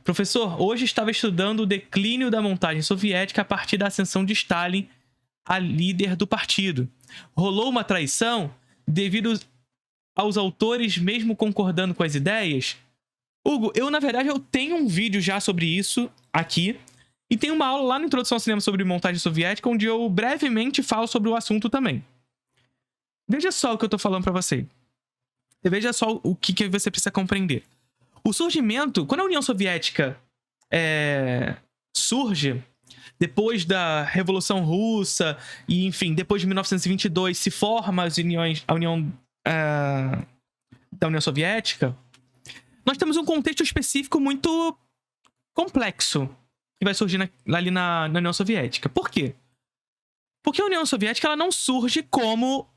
Professor, hoje estava estudando o declínio da montagem soviética a partir da ascensão de Stalin a líder do partido. Rolou uma traição devido aos autores mesmo concordando com as ideias? Hugo, na verdade, eu tenho um vídeo já sobre isso aqui. E tem uma aula lá no Introdução ao Cinema sobre montagem soviética, onde eu brevemente falo sobre o assunto também. Veja só o que eu tô falando pra você. E veja só o que você precisa compreender. O surgimento, quando a União Soviética surge, depois da Revolução Russa, e enfim, depois de 1922 se forma a União da União Soviética, nós temos um contexto específico muito complexo que vai surgir ali na União Soviética. Por quê? Porque a União Soviética ela não surge como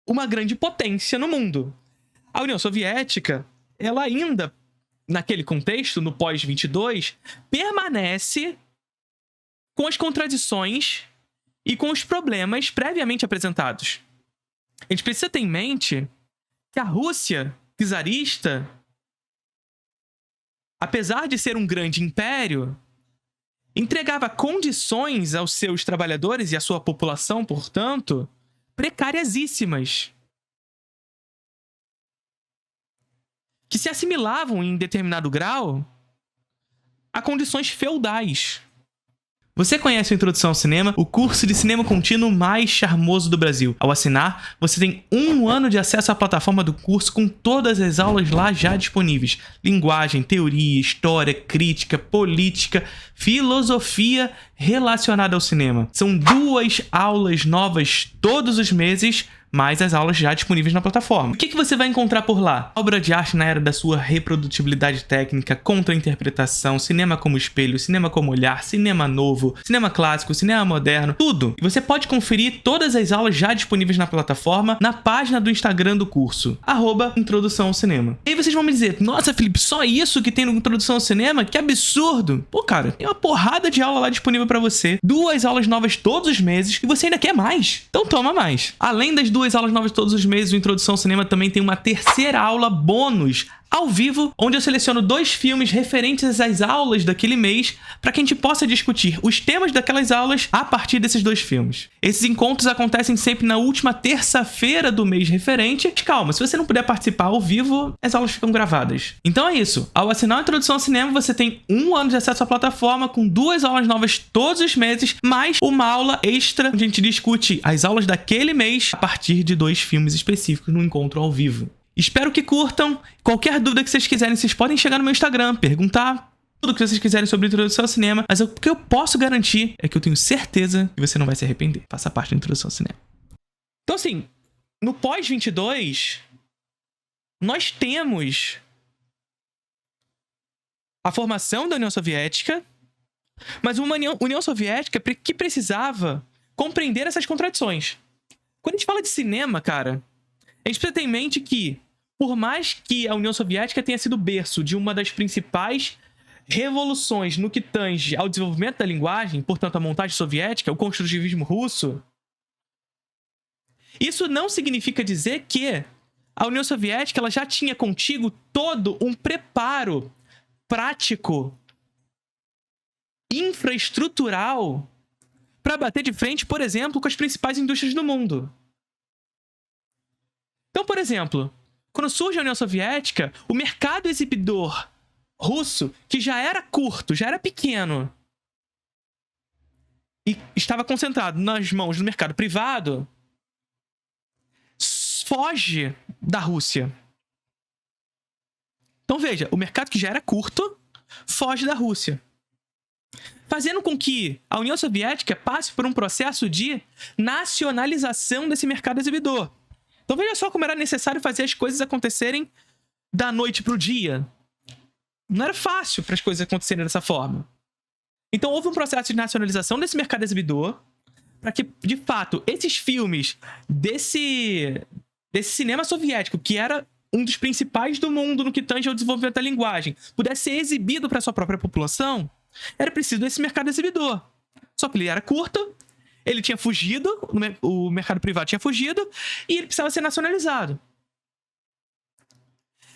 uma grande potência no mundo. A União Soviética, ela ainda, naquele contexto, no pós-22, permanece com as contradições e com os problemas previamente apresentados. A gente precisa ter em mente que a Rússia czarista, apesar de ser um grande império, entregava condições aos seus trabalhadores e à sua população, portanto, precariasíssimas, que se assimilavam em determinado grau a condições feudais. Você conhece o Introdução ao Cinema, o curso de cinema contínuo mais charmoso do Brasil. Ao assinar, você tem 1 ano de acesso à plataforma do curso com todas as aulas lá já disponíveis. Linguagem, teoria, história, crítica, política, filosofia relacionada ao cinema. São 2 aulas novas todos os meses, mais as aulas já disponíveis na plataforma. O que você vai encontrar por lá? Obra de arte na era da sua reprodutibilidade técnica, contra-interpretação, cinema como espelho, cinema como olhar, cinema novo, cinema clássico, cinema moderno, tudo. E você pode conferir todas as aulas já disponíveis na plataforma na página do Instagram do curso, @Introdução ao Cinema. E aí vocês vão me dizer, nossa, Felipe, só isso que tem no Introdução ao Cinema? Que absurdo! Pô, cara, tem uma porrada de aula lá disponível pra você, 2 aulas novas todos os meses, e você ainda quer mais. Então toma mais. Além das 2 aulas novas todos os meses, o Introdução ao Cinema também tem uma 3ª aula bônus ao vivo, onde eu seleciono 2 filmes referentes às aulas daquele mês para que a gente possa discutir os temas daquelas aulas a partir desses 2 filmes. Esses encontros acontecem sempre na última terça-feira do mês referente. Mas calma, se você não puder participar ao vivo, as aulas ficam gravadas. Então é isso. Ao assinar a Introdução ao Cinema, você tem 1 ano de acesso à plataforma com 2 aulas novas todos os meses, mais uma aula extra onde a gente discute as aulas daquele mês a partir de 2 filmes específicos no encontro ao vivo. Espero que curtam. Qualquer dúvida que vocês quiserem, vocês podem chegar no meu Instagram, perguntar tudo o que vocês quiserem sobre a Introdução ao Cinema. Mas o que eu posso garantir é que eu tenho certeza que você não vai se arrepender. Faça parte da Introdução ao Cinema. Então, assim, no pós-22, nós temos a formação da União Soviética, mas uma União Soviética que precisava compreender essas contradições. Quando a gente fala de cinema, cara, a gente precisa ter em mente que, por mais que a União Soviética tenha sido berço de uma das principais revoluções no que tange ao desenvolvimento da linguagem, portanto a montagem soviética, o construtivismo russo, isso não significa dizer que a União Soviética ela já tinha contigo todo um preparo prático, infraestrutural, para bater de frente, por exemplo, com as principais indústrias do mundo. Então, por exemplo, quando surge a União Soviética, o mercado exibidor russo, que já era curto, já era pequeno, e estava concentrado nas mãos do mercado privado, foge da Rússia. Então veja, o mercado que já era curto, foge da Rússia, fazendo com que a União Soviética passe por um processo de nacionalização desse mercado exibidor. Então veja só como era necessário fazer as coisas acontecerem da noite pro dia. Não era fácil para as coisas acontecerem dessa forma. Então houve um processo de nacionalização desse mercado exibidor para que, de fato, esses filmes desse cinema soviético, que era um dos principais do mundo no que tange ao desenvolvimento da linguagem, pudesse ser exibido para sua própria população, era preciso desse mercado exibidor. Só que ele era curto, ele tinha fugido, o mercado privado tinha fugido, e ele precisava ser nacionalizado.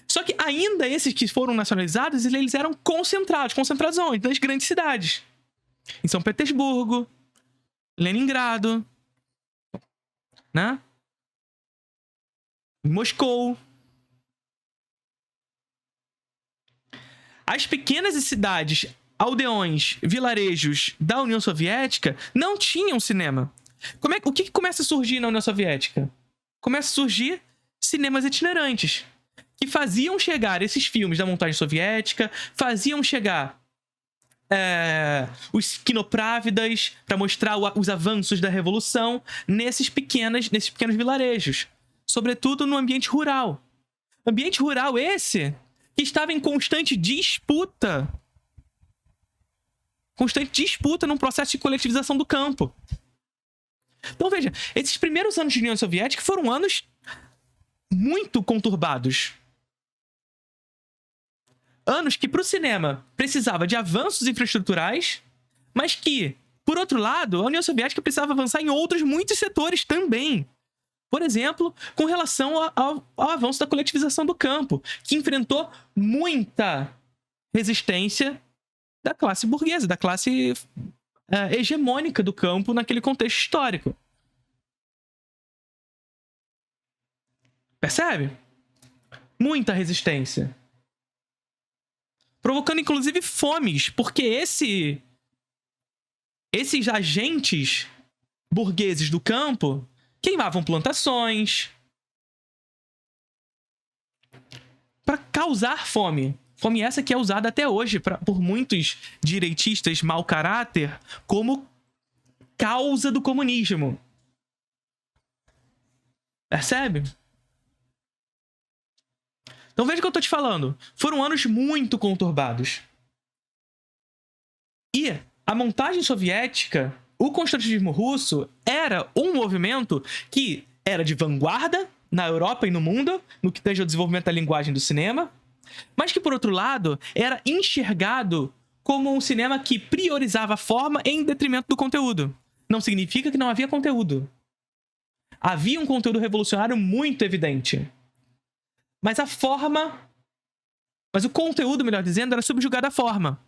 Só que ainda esses que foram nacionalizados, eles eram concentrados. Concentrados onde? Nas grandes cidades. Em São Petersburgo, Leningrado, né? Em Moscou. As pequenas cidades, aldeões, vilarejos da União Soviética não tinham cinema. O que começa a surgir na União Soviética? Começa a surgir cinemas itinerantes, que faziam chegar esses filmes da montagem soviética, faziam chegar os quinoprávidas para mostrar os avanços da revolução nesses pequenos vilarejos, sobretudo no ambiente rural. Ambiente rural esse que estava em constante disputa num processo de coletivização do campo. Então veja, esses primeiros anos de União Soviética foram anos muito conturbados. Anos que, para o cinema, precisava de avanços infraestruturais, mas que, por outro lado, a União Soviética precisava avançar em outros muitos setores também. Por exemplo, com relação ao avanço da coletivização do campo, que enfrentou muita resistência da classe burguesa, da classe hegemônica do campo naquele contexto histórico. Percebe? Muita resistência. Provocando, inclusive, fomes, porque esses agentes burgueses do campo queimavam plantações para causar fome. Fome essa que é usada até hoje por muitos direitistas mau caráter como causa do comunismo. Percebe? Então veja o que eu tô te falando. Foram anos muito conturbados. E a montagem soviética, o construtivismo russo, era um movimento que era de vanguarda na Europa e no mundo, no que tange ao desenvolvimento da linguagem do cinema, mas que, por outro lado, era enxergado como um cinema que priorizava a forma em detrimento do conteúdo. Não significa que não havia conteúdo. Havia um conteúdo revolucionário muito evidente. Mas o conteúdo, melhor dizendo, era subjugado à forma.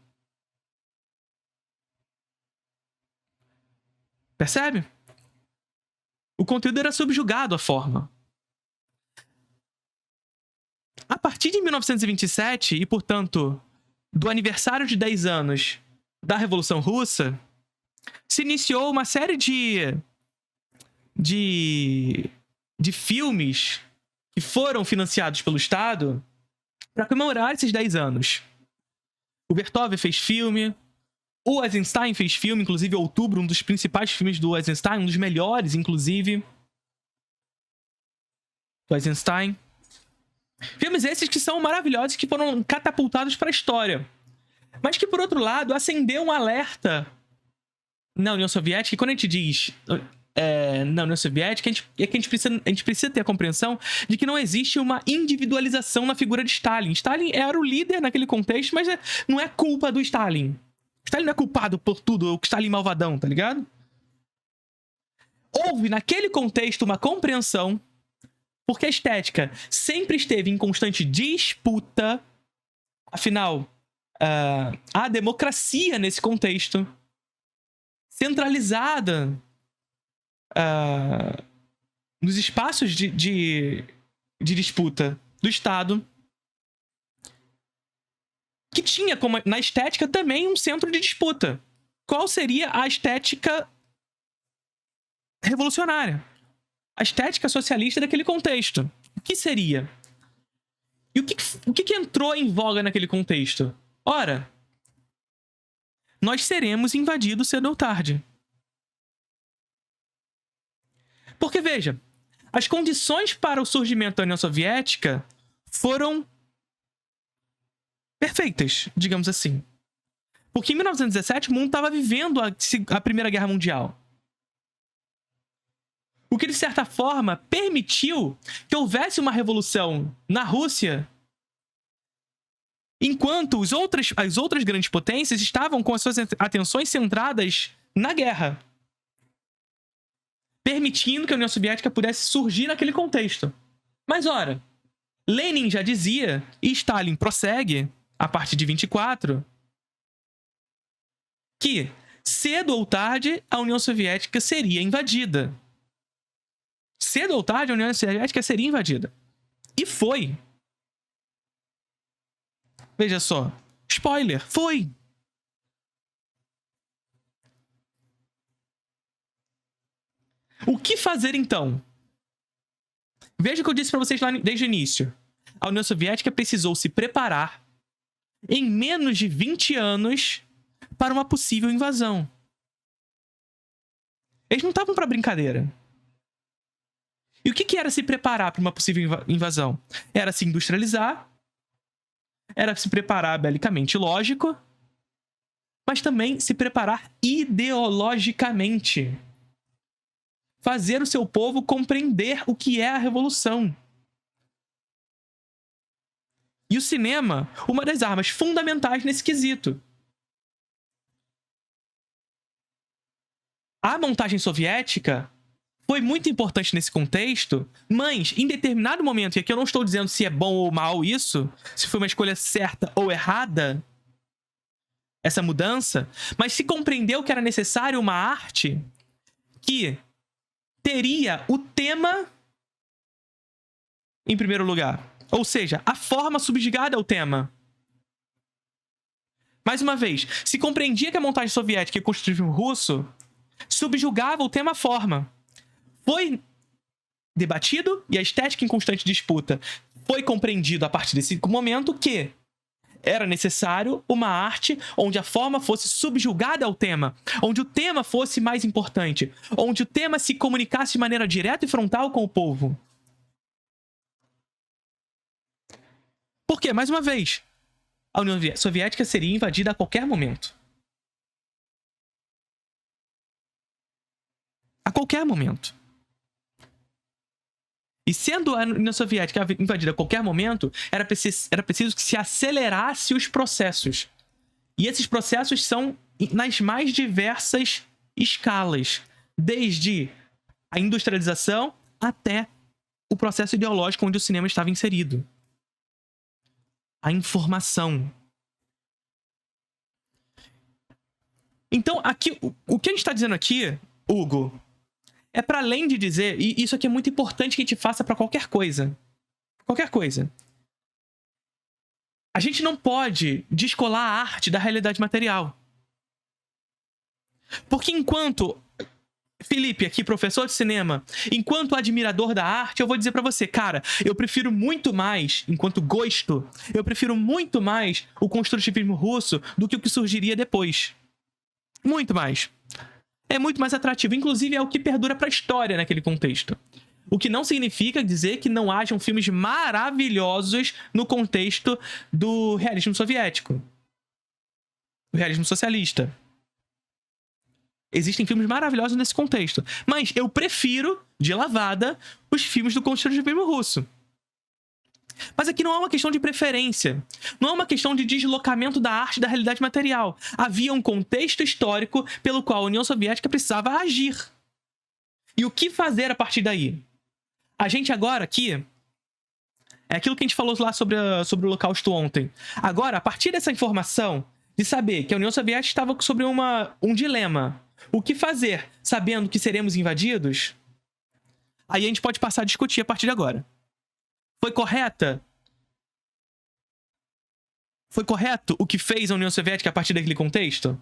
Percebe? O conteúdo era subjugado à forma. A partir de 1927, e, portanto, do aniversário de 10 anos da Revolução Russa, se iniciou uma série de filmes que foram financiados pelo Estado para comemorar esses 10 anos. O Vertov fez filme, o Eisenstein fez filme, inclusive em outubro, um dos principais filmes do Eisenstein, um dos melhores, inclusive, do Eisenstein. Filmes esses que são maravilhosos, que foram catapultados para a história. Mas que, por outro lado, acendeu um alerta na União Soviética, e quando a gente diz na União Soviética, a gente precisa ter a compreensão de que não existe uma individualização na figura de Stalin. Stalin era o líder naquele contexto, mas não é culpa do Stalin. Stalin não é culpado por tudo, o Stalin malvadão, tá ligado? Houve, naquele contexto, uma compreensão, porque a estética sempre esteve em constante disputa. Afinal, a democracia nesse contexto, centralizada nos espaços de disputa do Estado, que tinha como, na estética também, um centro de disputa. Qual seria a estética revolucionária? A estética socialista daquele contexto. O que seria? E o que entrou em voga naquele contexto? Ora, nós seremos invadidos cedo ou tarde. Porque, veja, as condições para o surgimento da União Soviética foram perfeitas, digamos assim. Porque em 1917 o mundo estava vivendo a Primeira Guerra Mundial. O que, de certa forma, permitiu que houvesse uma revolução na Rússia, enquanto as outras grandes potências estavam com as suas atenções centradas na guerra, permitindo que a União Soviética pudesse surgir naquele contexto. Mas, ora, Lenin já dizia, e Stalin prossegue, a partir de 24, que cedo ou tarde a União Soviética seria invadida. Cedo ou tarde a União Soviética seria invadida. E foi. Veja só. Spoiler, foi. O que fazer então? Veja o que eu disse para vocês lá desde o início. A União Soviética precisou se preparar em menos de 20 anos para uma possível invasão. Eles não estavam para brincadeira. E o que era se preparar para uma possível invasão? Era se industrializar, era se preparar belicamente, lógico, mas também se preparar ideologicamente. Fazer o seu povo compreender o que é a revolução. E o cinema, uma das armas fundamentais nesse quesito. A montagem soviética foi muito importante nesse contexto, mas em determinado momento, e aqui eu não estou dizendo se é bom ou mal isso, se foi uma escolha certa ou errada, essa mudança, mas se compreendeu que era necessário uma arte que teria o tema em primeiro lugar. Ou seja, a forma subjugada ao tema. Mais uma vez, se compreendia que a montagem soviética e o construtivismo russo subjugava o tema à forma. Foi debatido, e a estética em constante disputa foi compreendido a partir desse momento que era necessário uma arte onde a forma fosse subjugada ao tema, onde o tema fosse mais importante, onde o tema se comunicasse de maneira direta e frontal com o povo. Porque, mais uma vez, a União Soviética seria invadida a qualquer momento. A qualquer momento. E sendo a União Soviética invadida a qualquer momento, era preciso que se acelerasse os processos. E esses processos são nas mais diversas escalas. Desde a industrialização até o processo ideológico onde o cinema estava inserido. A informação. Então, aqui, o que a gente está dizendo aqui, Hugo, é para além de dizer, e isso aqui é muito importante que a gente faça para qualquer coisa. Qualquer coisa. A gente não pode descolar a arte da realidade material. Porque enquanto... Felipe, aqui, professor de cinema, enquanto admirador da arte, eu vou dizer pra você, cara, eu prefiro muito mais, enquanto gosto, eu prefiro muito mais o construtivismo russo do que o que surgiria depois. Muito mais. É muito mais atrativo. Inclusive, é o que perdura pra história naquele contexto. O que não significa dizer que não hajam filmes maravilhosos no contexto do realismo soviético. Do realismo socialista. Existem filmes maravilhosos nesse contexto. Mas eu prefiro, de lavada, os filmes do construtivismo russo. Mas aqui não é uma questão de preferência. Não é uma questão de deslocamento da arte da realidade material. Havia um contexto histórico pelo qual a União Soviética precisava agir. E o que fazer a partir daí? A gente agora aqui... É aquilo que a gente falou lá sobre o Holocausto ontem. Agora, a partir dessa informação, de saber que a União Soviética estava sobre um dilema... O que fazer, sabendo que seremos invadidos? Aí a gente pode passar a discutir a partir de agora. Foi correto o que fez a União Soviética a partir daquele contexto?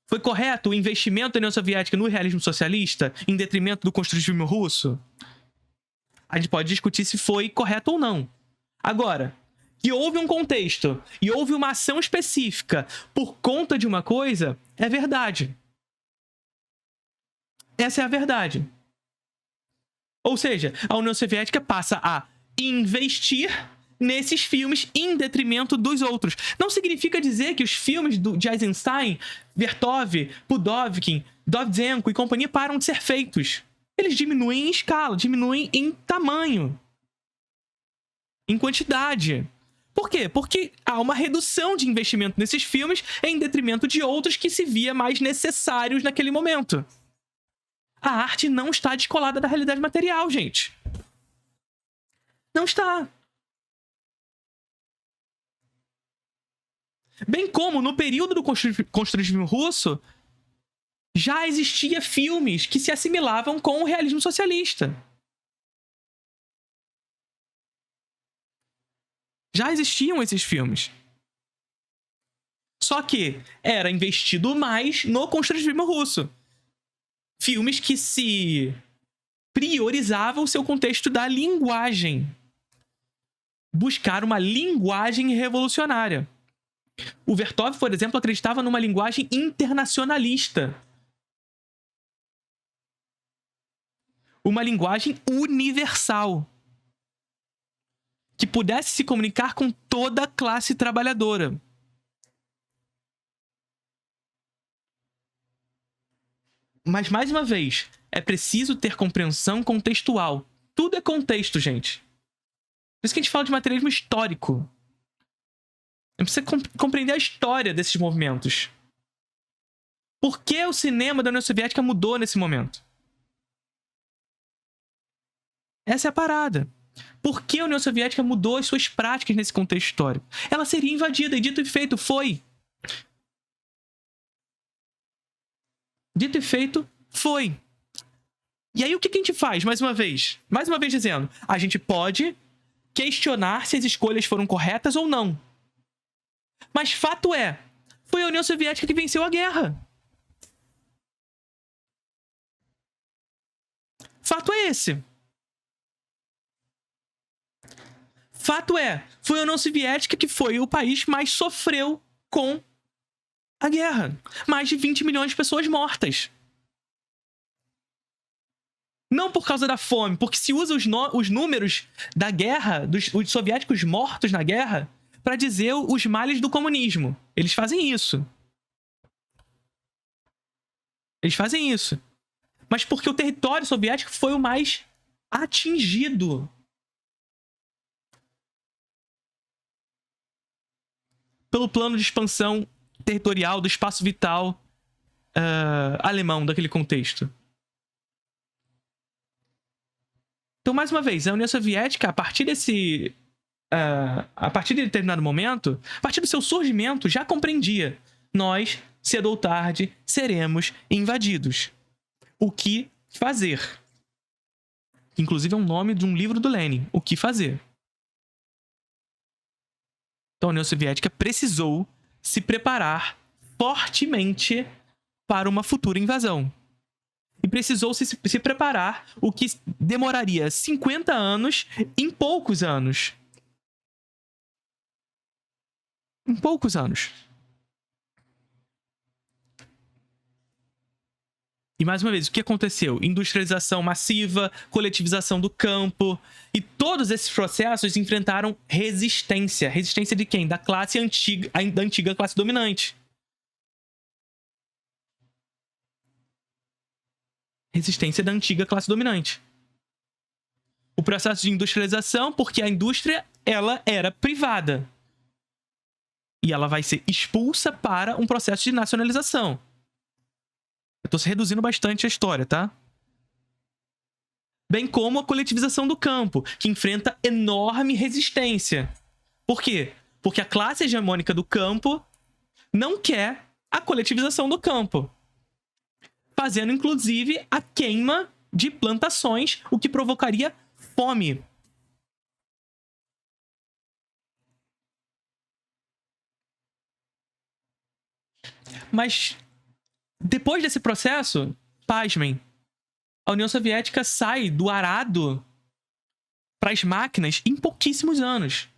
Foi correto o investimento da União Soviética no realismo socialista em detrimento do construtivismo russo? A gente pode discutir se foi correto ou não. Agora, que houve um contexto e houve uma ação específica por conta de uma coisa, é verdade. Essa é a verdade. Ou seja, a União Soviética passa a investir nesses filmes em detrimento dos outros. Não significa dizer que os filmes de Eisenstein, Vertov, Pudovkin, Dovzhenko e companhia param de ser feitos. Eles diminuem em escala, diminuem em tamanho, em quantidade. Por quê? Porque há uma redução de investimento nesses filmes em detrimento de outros que se via mais necessários naquele momento. A arte não está descolada da realidade material, gente. Não está. Bem como, no período do construtivismo russo, já existia filmes que se assimilavam com o realismo socialista. Já existiam esses filmes. Só que era investido mais no construtivismo russo. Filmes que se priorizavam o seu contexto da linguagem. Buscar uma linguagem revolucionária. O Vertov, por exemplo, acreditava numa linguagem internacionalista. Uma linguagem universal. Que pudesse se comunicar com toda a classe trabalhadora. Mas, mais uma vez, é preciso ter compreensão contextual. Tudo é contexto, gente. Por isso que a gente fala de materialismo histórico. A gente precisa compreender a história desses movimentos. Por que o cinema da União Soviética mudou nesse momento? Essa é a parada. Por que a União Soviética mudou as suas práticas nesse contexto histórico? Ela seria invadida, e dito e feito, foi. Dito e feito, foi. E aí o que a gente faz, mais uma vez? Mais uma vez dizendo, a gente pode questionar se as escolhas foram corretas ou não. Mas fato é, foi a União Soviética que venceu a guerra. Fato é esse. Fato é, foi a União Soviética que foi o país que mais sofreu com a guerra. Mais de 20 milhões de pessoas mortas. Não por causa da fome, porque se usa os números da guerra, os soviéticos mortos na guerra, para dizer os males do comunismo. Eles fazem isso. Eles fazem isso. Mas porque o território soviético foi o mais atingido. Pelo plano de expansão territorial do espaço vital alemão daquele contexto. Então, mais uma vez, a União Soviética, a partir de determinado momento, a partir do seu surgimento, já compreendia: nós, cedo ou tarde, seremos invadidos. O que fazer? Inclusive é um nome de um livro do Lenin. O que fazer? Então a União Soviética precisou se preparar fortemente para uma futura invasão. E precisou se preparar o que demoraria 50 anos em poucos anos. Em poucos anos. E mais uma vez, o que aconteceu? Industrialização massiva, coletivização do campo. E todos esses processos enfrentaram resistência. Resistência de quem? Da classe antiga, da antiga classe dominante. Resistência da antiga classe dominante. O processo de industrialização, porque a indústria, ela era privada. E ela vai ser expulsa para um processo de nacionalização. Eu tô reduzindo bastante a história, tá? Bem como a coletivização do campo, que enfrenta enorme resistência. Por quê? Porque a classe hegemônica do campo não quer a coletivização do campo. Fazendo, inclusive, a queima de plantações, o que provocaria fome. Mas depois desse processo, pasmem, a União Soviética sai do arado para as máquinas em pouquíssimos anos.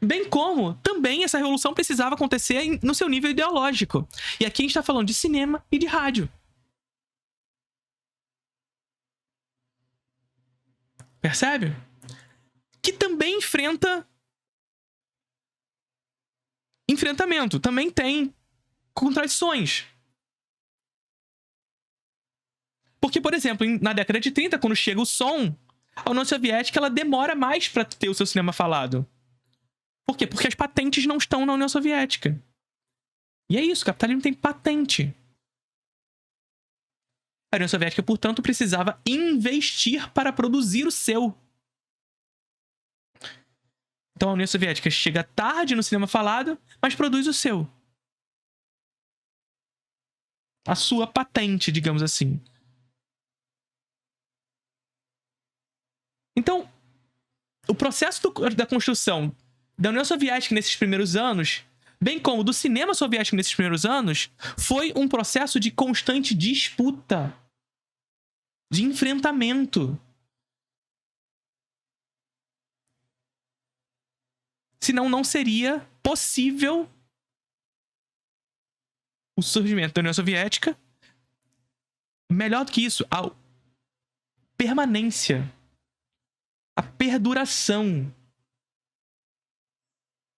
Bem como também essa revolução precisava acontecer no seu nível ideológico. E aqui a gente está falando de cinema e de rádio. Percebe? Que também enfrentamento, também tem contradições. Porque, por exemplo, na década de 30, quando chega o som, a União Soviética ela demora mais para ter o seu cinema falado. Por quê? Porque as patentes não estão na União Soviética. E é isso, o capitalismo tem patente. A União Soviética, portanto, precisava investir para produzir o seu. Então a União Soviética chega tarde no cinema falado, mas produz o seu. A sua patente, digamos assim. Então, o processo da construção da União Soviética nesses primeiros anos, bem como do cinema soviético nesses primeiros anos, foi um processo de constante disputa, de enfrentamento. Senão não seria possível o surgimento da União Soviética. Melhor do que isso, a permanência, a perduração.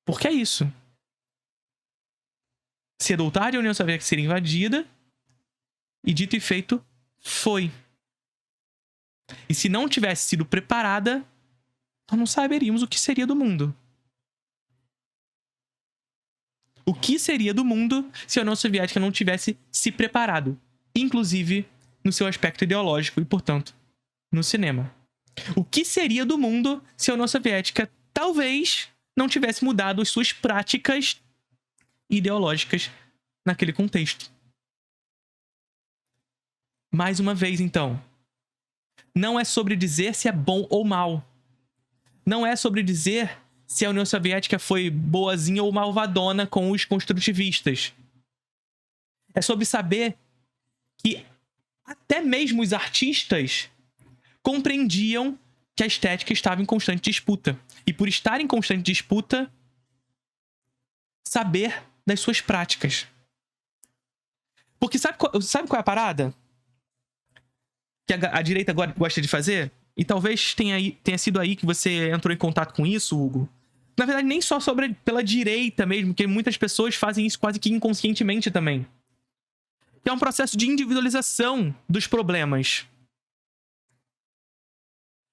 Porque é isso. Cedo ou tarde a União Soviética seria invadida e, dito e feito, foi. E se não tivesse sido preparada, nós não saberíamos o que seria do mundo. O que seria do mundo se a União Soviética não tivesse se preparado, inclusive no seu aspecto ideológico e, portanto, no cinema? O que seria do mundo se a União Soviética talvez não tivesse mudado as suas práticas ideológicas naquele contexto? Mais uma vez, então, não é sobre dizer se é bom ou mal. Não é sobre dizer se a União Soviética foi boazinha ou malvadona com os construtivistas. É sobre saber que até mesmo os artistas compreendiam que a estética estava em constante disputa. E por estar em constante disputa, saber das suas práticas. Porque sabe qual é a parada? Que a direita gosta de fazer? E talvez tenha sido aí que você entrou em contato com isso, Hugo. Na verdade, nem só pela direita mesmo, porque muitas pessoas fazem isso quase que inconscientemente também. Que é um processo de individualização dos problemas.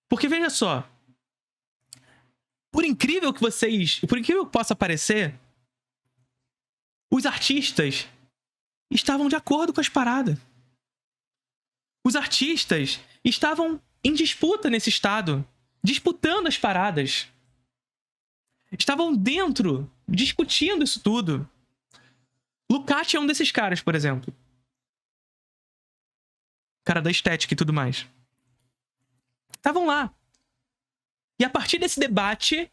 Porque veja só, por incrível que possa parecer, os artistas estavam de acordo com as paradas. Os artistas estavam em disputa nesse estado, disputando as paradas. Estavam dentro, discutindo isso tudo. Lukács é um desses caras, por exemplo. Cara da estética e tudo mais. Estavam lá. E a partir desse debate,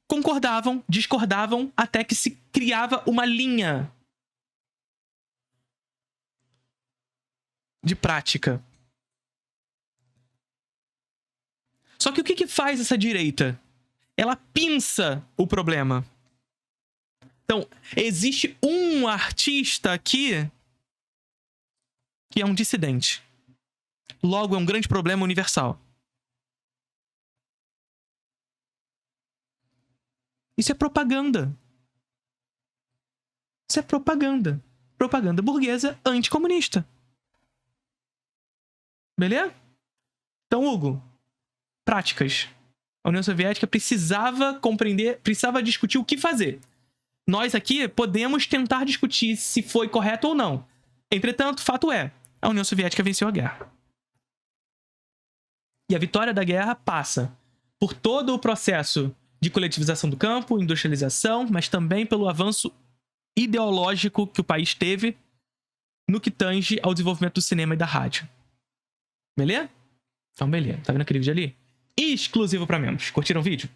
concordavam, discordavam, até que se criava uma linha de prática. Só que o que faz essa direita? Ela pinça o problema. Então, existe um artista aqui que é um dissidente. Logo, é um grande problema universal. Isso é propaganda. Isso é propaganda. Propaganda burguesa anticomunista. Beleza? Então, Hugo, práticas. A União Soviética precisava compreender, precisava discutir o que fazer. Nós aqui podemos tentar discutir se foi correto ou não. Entretanto, fato é, a União Soviética venceu a guerra. E a vitória da guerra passa por todo o processo de coletivização do campo, industrialização, mas também pelo avanço ideológico que o país teve no que tange ao desenvolvimento do cinema e da rádio. Beleza? Então, beleza. Tá vendo aquele vídeo ali? Exclusivo para membros. Curtiram o vídeo?